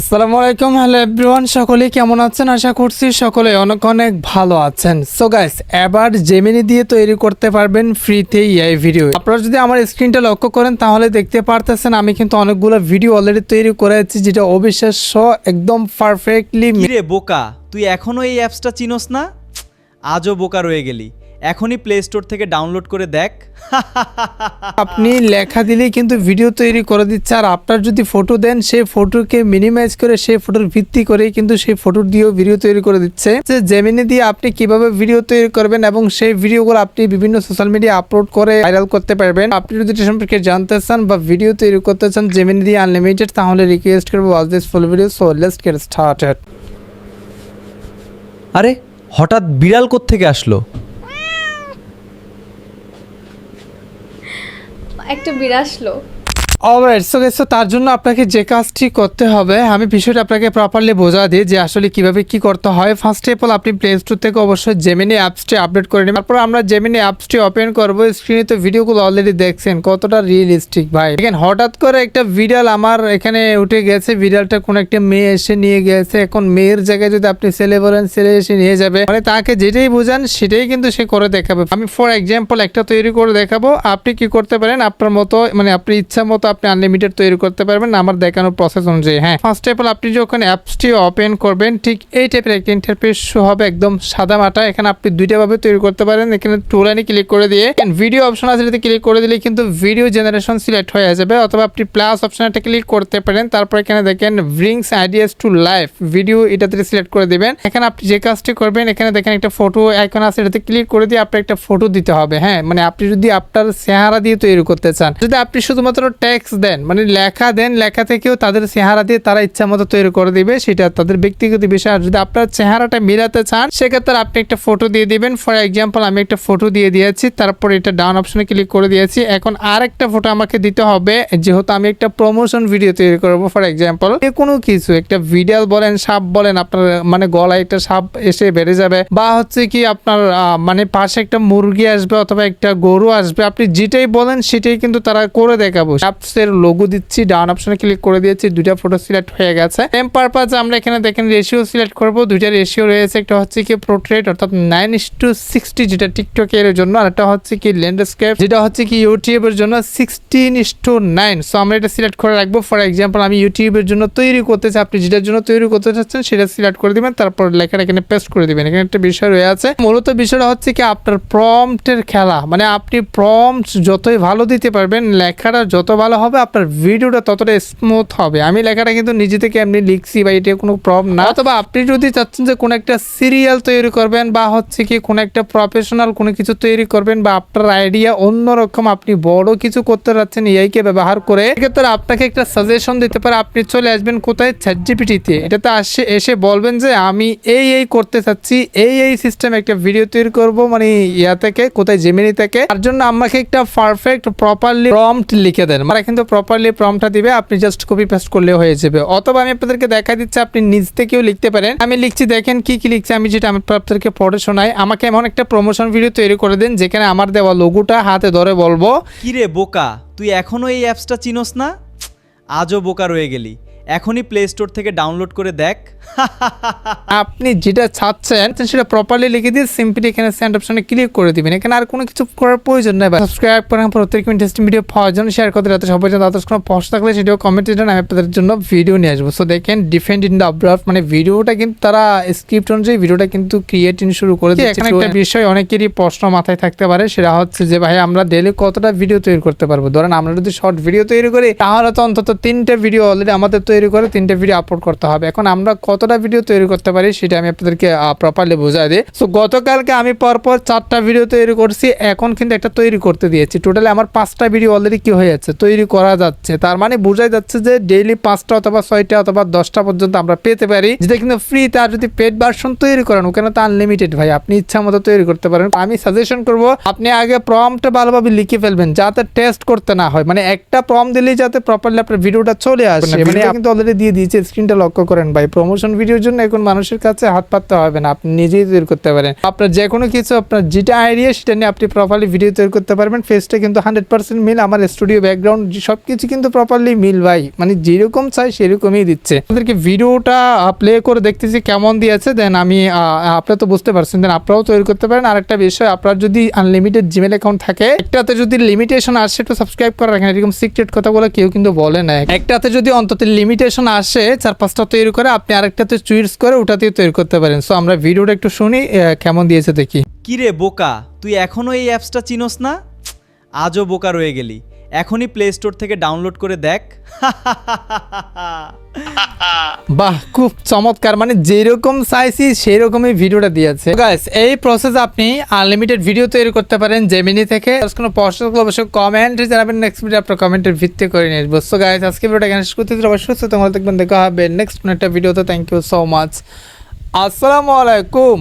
আসসালামু আলাইকুম, hello everyone, সকলে কেমন আছেন? আশা করছি সকলে অনেক অনেক ভালো আছেন। সো গাইস, এবার জেমিনি দিয়ে তৈরি করতে পারবেন ফ্রিতে এআই ভিডিও। আপনারা যদি আমার স্ক্রিনটা লক্ষ্য করেন তাহলে দেখতে পারতেছেন আমি কিন্তু অনেকগুলো ভিডিও অলরেডি তৈরি করেছি, যেটা অবিশ্বাস্য, একদম পারফেক্টলি। কিরে বোকা, তুই এখনো এই অ্যাপসটা চিনোস না? আজও বোকা রয়ে গেলি। এখনই প্লে স্টোর থেকে ডাউনলোড করে দেখ। আপনি লেখা দিলেই কিন্তু ভিডিও তৈরি করে দিচ্ছে, আর আপনার যদি ফটো দেন সেই ফটোকে মিনিমাইজ করে সেই ফটোর ভিত্তি করে কিন্তু সেই ফটো দিয়েও ভিডিও তৈরি করে দিচ্ছে। যে জেমিনি দিয়ে আপনি কিভাবে ভিডিও তৈরি করবেন এবং সেই ভিডিওগুলো আপনি বিভিন্ন সোশ্যাল মিডিয়া আপলোড করে ভাইরাল করতে পারবেন। আপনি যদি এটা সম্পর্কে জানতে চান বা ভিডিও তৈরি করতে চান জেমিনি দিয়ে আনলিমিটেড, তাহলে রিকোয়েস্ট করবো watch this full video. So let's get started. আরে হঠাৎ বিড়াল কোত্থেকে আসলো? একটা বিড়াল আসলো। অলরাইট, সো গাইস, তার জন্য আপনাকে যে কাজটি করতে হবে আমি বিষয়টা আপনাকে প্রপারলি বোঝা দিই যে আসলে কিভাবে কি করতে হয়। ফার্স্ট অফ অল আপনি প্লে স্টোর থেকে অবশ্যই জেমিনি অ্যাপসটি আপডেট করে নেবেন। তারপর আমরা জেমিনি অ্যাপসটি ওপেন করবো। স্ক্রিনে তো ভিডিওগুলো অলরেডি দেখছেন কতটা রিয়েলিস্টিক ভাই। দেখেন, হঠাৎ করে একটা বিড়াল আমার এখানে উঠে গেছে। বিড়ালটা কোনো একটা মেয়ে এসে নিয়ে গেছে। এখন মেয়ের জায়গায় যদি আপনি ছেলে বলেন, ছেলে এসে নিয়ে যাবে, মানে তাকে যেটাই বোঝান সেটাই কিন্তু সে করে দেখাবে। আমি ফর এক্সাম্পল একটা তৈরি করে দেখাবো। আপনি কি করতে পারেন, আপনার মতো মানে আপনি ইচ্ছা মতো আপনি আনলিমিটেড তৈরি করতে পারবেন আমার দেখানোর প্রসেস অনুযায়ী। হ্যাঁ, ফার্স্ট অফ অল আপনি যখন অ্যাপসটি ওপেন করবেন ঠিক এই টাইপের একটা ইন্টারফেস শো হবে, একদম সাদা মাটা। এখানে আপনি দুইটা ভাবে তৈরি করতে পারেন। এখানে টু লাইনে ক্লিক করে দিয়ে ভিডিও অপশন আছে, এটাতে ক্লিক করে দিলে কিন্তু ভিডিও জেনারেশন সিলেক্ট হয়ে যাবে, অথবা আপনি প্লাস অপশনটা ক্লিক করতে পারেন। তারপর এখানে দেখেন brings ideas to life video, এটাতে সিলেক্ট করে দিবেন। এখানে আপনি যে কাজটি করবেন, এখানে দেখেন একটা ফটো আইকন আছে, এটাতে ক্লিক করে দিয়ে আপনার একটা ফটো দিতে হবে। হ্যাঁ, মানে আপনি যদি আপনার চেহারা দিয়ে তৈরি করতে চান, যদি আপনি শুধুমাত্র টেক্সট দেন মানে লেখা দেন, লেখা থেকেও তাদের চেহারা দিয়ে তারা ইচ্ছা মতো তৈরি করে দিবে, সেটা তাদের ব্যক্তিগত বিষয়। আর যদি আপনার চেহারাটা মিলাতে চান সেক্ষেত্রে আপনি একটা ফটো দিয়ে দিবেন। ফর এক্সাম্পল আমি একটা ফটো দিয়ে দিয়েছি, তারপর এটা ডাউন অপশনে ক্লিক করে দিয়েছি। এখন আর একটা ফটো আমাকে দিতে হবে, যেহেতু আমি একটা প্রমোশন ভিডিও তৈরি করবো। ফর এক্সাম্পল কোনো কিছু একটা ভিডিও বলেন, সাপ বলেন, আপনার মানে গলায় একটা সাপ এসে বেড়ে যাবে, বা হচ্ছে কি আপনার মানে পাশে একটা মুরগি আসবে অথবা একটা গরু আসবে, আপনি যেটাই বলেন সেটাই কিন্তু তারা করে দেখাবো। অ্যাপসের লোগো দিচ্ছি, ডাউন অপশনে ক্লিক করে দিয়েছি, দুইটা ফটো সিলেক্ট হয়ে গেছে। সেম পারপাজে আমরা এখানে দেখেন রেশিও সিলেক্ট করব। দুইটা রেশিও রয়েছে, একটা হচ্ছে কি পোর্ট্রেট অর্থাৎ 9:60 যেটা টিকটকের জন্য, আর একটা হচ্ছে কি ল্যান্ডস্কেপ যেটা হচ্ছে কি ইউটিউবের জন্য 16:9। সো আমরা এটা সিলেক্ট করে রাখবো। ফর এক্সাম্পল আমি ইউটিউবের জন্য তৈরি করতে চাই, আপনি যেটার জন্য তৈরি করতে চাচ্ছেন সেটা সিলেক্ট করে দিবেন, তারপর লেখাটা এখানে পেস্ট করে দিবেন। এখানে একটা বিষয় রয়েছে, মূলত বিষয়টা হচ্ছে কি আপনার প্রম্পটের খেলা। মানে আপনি প্রম্পট যতই ভালো দিতে পারবেন, লেখাটা যত ভালো হবে আপনার ভিডিওটা ততটা স্মুথ হবে। আমি লেখাটা কিন্তু নিজে থেকে এমনি লিখছি বা এটা কোনো প্রবলেম না। অথবা আপনি যদি চাচ্ছেন যে কোনো একটা সিরিয়াল তৈরি করবেন বা হচ্ছে কি কোনো একটা প্রফেশনাল কোনো কিছু তৈরি করবেন, বা আপনার আইডিয়া অন্যরকম, আপনি বড় কিছু করতে যাচ্ছেন এআইকে ব্যবহার করে, সেক্ষেত্রে আপনাকে একটা সাজেশন দিতে পারে। আপনি চলে আসবেন কোথায়, চ্যাটজিপিটিতে। এটাতে এসে বলবেন যে আমি এই করতে চাচ্ছি, এই সিস্টেমে একটা ভিডিও তৈরি করব, মানে ইয়া থেকে কোথায়, জেমিনি থেকে। তার জন্য আমাকে একটা পারফেক্ট প্রপারলি প্রম্পট লিখে দেন। মানে কিন্তু প্রপারলি প্রম্পটটা দিবে, আপনি জাস্ট কপি পেস্ট করলে হয়ে যাবে। অথবা আমি আপনাদেরকে দেখা দিচ্ছি, আপনি নিজ থেকেও লিখতে পারেন। আমি লিখছি, দেখেন কি লিখছি আমি, যেটা আমি আপনাদেরকে পড়ে শোনাই। আমাকে এমন একটা প্রমোশন ভিডিও তৈরি করে দেন যেখানে আমার দেওয়া লোগোটা হাতে ধরে বলবো, কিরে বোকা, তুই এখনো এই অ্যাপসটা চিনোস না? আজও বোকা রয়ে গেলি। এখনই প্লে স্টোর থেকে ডাউনলোড করে দেখ। আপনি যেটা চাচ্ছেন সেটা প্রপারলি লিখে দিয়ে সিম্পলি এখানে সেন্ড অপশনে ক্লিক করে দিবেন। এখানে আর কোনো কিছু করার প্রয়োজন নেই। সাবস্ক্রাইব করেন প্রত্যেক ইন্টারেস্টিং ভিডিও পাওয়ার জন্য, শেয়ার করতে রাতে সবাই জানেন। তাদের কোনো প্রশ্ন থাকলে সেটাও কমেন্টে জানান, আমি আপনাদের জন্য ভিডিও নিয়ে আসবো। সো দেখেন ডিফেন্ড ইন দ্য আব্রাফ, মানে ভিডিওটা কিন্তু তারা স্ক্রিপ্ট অনুযায়ী ভিডিওটা কিন্তু ক্রিয়েটিং শুরু করে দিচ্ছে। এখানে একটা বিষয় অনেকেরই প্রশ্ন মাথায় থাকতে পারে, সেটা হচ্ছে যে ভাই আমরা ডেইলি কতটা ভিডিও তৈরি করতে পারবো? ধরেন আমরা যদি শর্ট ভিডিও তৈরি করি তাহলে তো অন্তত 3টে ভিডিও অলরেডি আমাদের তৈরি করে 3টে ভিডিও আপলোড করতে হবে। এখন আমরা কতটা ভিডিও তৈরি করতে পারি সেটা আমি আপনাদেরকে প্রপারলি বোঝাই দিই। সো গতকালকে আমি পরপর 4টা ভিডিও তৈরি করছি, এখন কিন্তু একটা তৈরি করতে দিয়েছি। টোটালি আমার 5টা ভিডিও অলরেডি কি হয়ে যাচ্ছে, তৈরি করা যাচ্ছে। তার মানে বোঝাই যাচ্ছে যে ডেইলি 5টা অথবা 6টা অথবা 10টা পর্যন্ত আমরা পেতে পারি, যেটা কিন্তু ফ্রি। তার যদি পেড ভার্সন তৈরি করেন ওখানে তো আনলিমিটেড ভাই, আপনি ইচ্ছা মতো তৈরি করতে পারেন। আমি সাজেশন করব আপনি আগে প্রম্পটটা ভালোভাবে লিখে ফেলবেন, যাতে টেস্ট করতে না হয়। মানে একটা প্রম্পট দিলেই যাতে প্রপারলি আপনার ভিডিওটা চলে আসে, মানে কিন্তু অলরেডি দিয়ে দিয়েছে, স্ক্রিনটা লক্ষ্য করেন ভাই। প্রমোশন ভিডিওর জন্য এখন মানুষের কাছে হাত পাততে হবে না, আপনি নিজেই তৈরি করতে পারেন। আপনার যে কোনো কিছু, আপনার যেটা আইডিয়া সেটা নিয়ে আপনি প্রপারলি ভিডিও তৈরি করতে পারবেন। ফেসটা কিন্তু 100% মিল, আমার স্টুডিও ব্যাকগ্রাউন্ড সব কিছু কিন্তু প্রপারলি মিল ভাই, মানে যেরকম চাই সেরকমই দিচ্ছে। আপনাদেরকে ভিডিওটা প্লে করে দেখতেছি কেমন দিয়েছে, দেন আমি আপনারা তো বুঝতে পারছেন, দেন আপনারাও তৈরি করতে পারেন। আরেকটা বিষয়, আপনার যদি আনলিমিটেড জিমেল অ্যাকাউন্ট থাকে, একটাতে যদি লিমিটেশন আসে একটু সাবস্ক্রাইব করে রাখেন, এরকম সিক্রেট কথাগুলো কেউ কিন্তু বলে না। একটাতে যদি অন্তত লিমিটেশন আসে 4-5টা তৈরি করে, আপনি আরেকটাতে চুইস করে ওটাতেও তৈরি করতে পারেন। সো আমরা ভিডিওটা একটু শুনি কেমন দিয়েছে দেখি। কিরে বোকা, তুই এখনও এই অ্যাপসটা চিনোস না? আজও বোকা রয়ে গেলি। এখনই প্লে স্টোর থেকে ডাউনলোড করে দেখ। বাহ, খুব চমৎকার, মানে যেরকম চাইছি সেই রকমই ভিডিওটা দিয়েছে। গাইস, এই প্রসেস আপনি আনলিমিটেড ভিডিও তৈরি করতে পারেন জেমিনি থেকে। কোনো প্রশ্ন অবশ্যই কমেন্ট জানাবেন, নেক্সট ভিডিও আপনার কমেন্টের ভিত্তি করে নিয়ে আসবো। সো গাইস, আজকে ভিডিওটা এখানে শেষ করতে অবশ্যই তোমরা দেখবেন, দেখা হবে নেক্সট একটা ভিডিওতে। থ্যাংক ইউ সো মাচ, আসসালামু আলাইকুম।